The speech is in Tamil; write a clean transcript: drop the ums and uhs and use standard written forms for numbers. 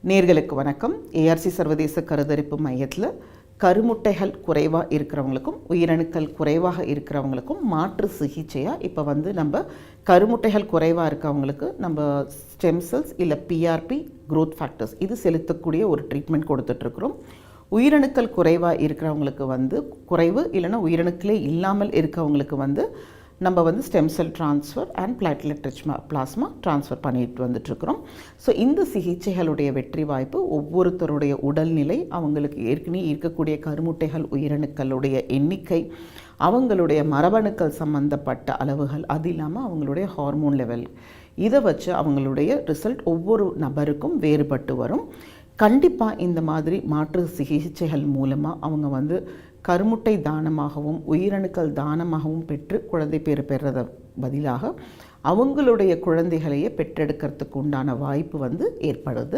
நேர்களுக்கு வணக்கம். ஏஆர்சி சர்வதேச கருத்தரிப்பு மையத்தில் கருமுட்டைகள் குறைவாக இருக்கிறவங்களுக்கும் உயிரணுக்கள் குறைவாக இருக்கிறவங்களுக்கும் மாற்று சிகிச்சையாக இப்போ நம்ம கருமுட்டைகள் குறைவாக இருக்கவங்களுக்கு நம்ம ஸ்டெம் செல்ஸ் இல்லை பிஆர்பி க்ரோத் ஃபேக்டர்ஸ் இது செலுத்தக்கூடிய ஒரு ட்ரீட்மெண்ட் கொடுத்துட்ருக்குறோம். உயிரணுக்கள் குறைவாக இருக்கிறவங்களுக்கு குறைவு இல்லைன்னா உயிரணுக்களே இல்லாமல் இருக்கவங்களுக்கு நம்ம stem cell transfer and platelet rich plasma transfer பண்ணிட்டு வந்துட்டுருக்குறோம். ஸோ இந்த சிகிச்சைகளுடைய வெற்றி வாய்ப்பு ஒவ்வொருத்தருடைய உடல்நிலை, அவங்களுக்கு ஏற்கனவே இருக்கக்கூடிய கருமுட்டைகள் உயிரணுக்களுடைய எண்ணிக்கை, அவங்களுடைய மரபணுக்கள் சம்மந்தப்பட்ட அளவுகள், அது இல்லாமல் அவங்களுடைய ஹார்மோன் லெவல், இதை வச்சு அவங்களுடைய ரிசல்ட் ஒவ்வொரு நபருக்கும் வேறுபட்டு வரும். கண்டிப்பாக இந்த மாதிரி மாற்று சிகிச்சைகள் மூலமாக அவங்க கருமுட்டை தானமாகவும் உயிரணுக்கள் தானமாகவும் பெற்று குழந்தை பேறு பெறத பதிலாக அவங்களுடைய குழந்தைகளையே பெற்றெடுக்கிறதுக்கு உண்டான வாய்ப்பு ஏற்படுது.